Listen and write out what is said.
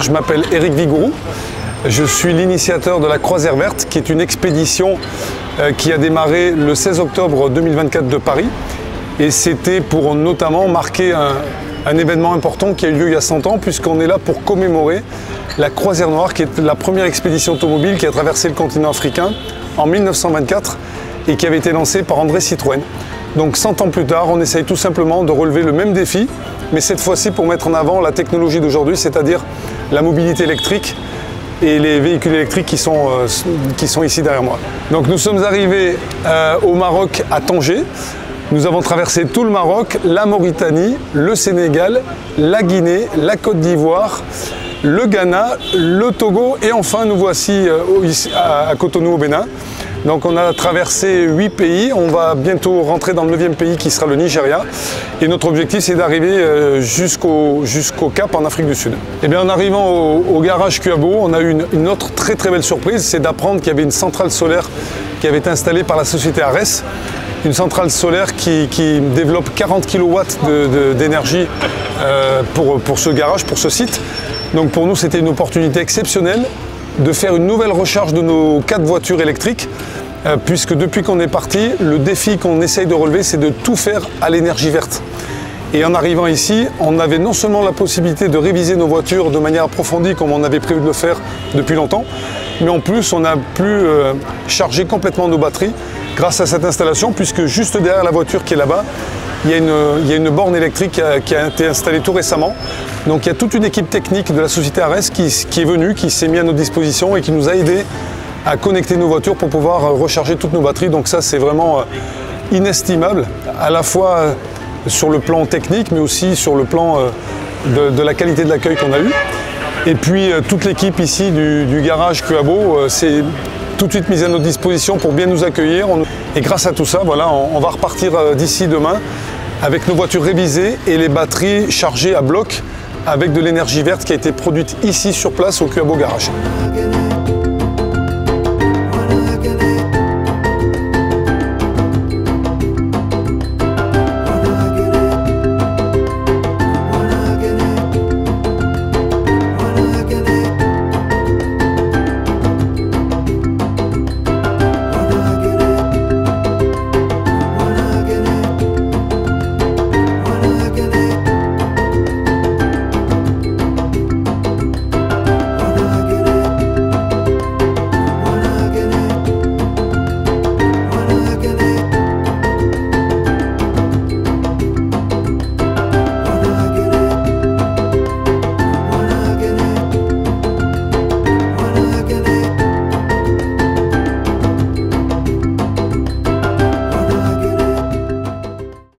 je m'appelle Eric Vigourou. Je suis l'initiateur de la Croisière Verte, qui est une expédition qui a démarré le 16 octobre 2024 de Paris. Et c'était pour notamment marquer un événement important qui a eu lieu il y a 100 ans, puisqu'on est là pour commémorer la Croisière Noire, qui est la première expédition automobile qui a traversé le continent africain en 1924 et qui avait été lancée par André Citroën. Donc 100 ans plus tard, on essaye tout simplement de relever le même défi, mais cette fois-ci pour mettre en avant la technologie d'aujourd'hui, c'est-à-dire la mobilité électrique et les véhicules électriques qui sont ici derrière moi. Donc nous sommes arrivés au Maroc, à Tanger. Nous avons traversé tout le Maroc, la Mauritanie, le Sénégal, la Guinée, la Côte d'Ivoire, le Ghana, le Togo et enfin nous voici à Cotonou au Bénin. Donc on a traversé 8 pays, on va bientôt rentrer dans le 9e pays qui sera le Nigeria. Et notre objectif c'est d'arriver jusqu'au Cap en Afrique du Sud. Et bien en arrivant au garage Kuabo, on a eu une autre très belle surprise, c'est d'apprendre qu'il y avait une centrale solaire qui avait été installée par la société Ares. Une centrale solaire qui développe 40 kW d'énergie pour ce garage, pour ce site. Donc pour nous c'était une opportunité exceptionnelle de faire une nouvelle recharge de nos 4 voitures électriques, puisque depuis qu'on est parti, le défi qu'on essaye de relever, c'est de tout faire à l'énergie verte. Et en arrivant ici, on avait non seulement la possibilité de réviser nos voitures de manière approfondie, comme on avait prévu de le faire depuis longtemps, mais en plus, on a pu charger complètement nos batteries grâce à cette installation, puisque juste derrière la voiture qui est là-bas, il y a une borne électrique qui a été installée tout récemment. Donc il y a toute une équipe technique de la société Ares qui est venue, qui s'est mise à notre disposition et qui nous a aidés à connecter nos voitures pour pouvoir recharger toutes nos batteries. Donc ça c'est vraiment inestimable, à la fois sur le plan technique, mais aussi sur le plan de la qualité de l'accueil qu'on a eu. Et puis toute l'équipe ici du garage Kuabo s'est tout de suite mise à notre disposition pour bien nous accueillir. Et grâce à tout ça, voilà, on va repartir d'ici demain avec nos voitures révisées et les batteries chargées à bloc avec de l'énergie verte qui a été produite ici sur place au Kuabo Garage.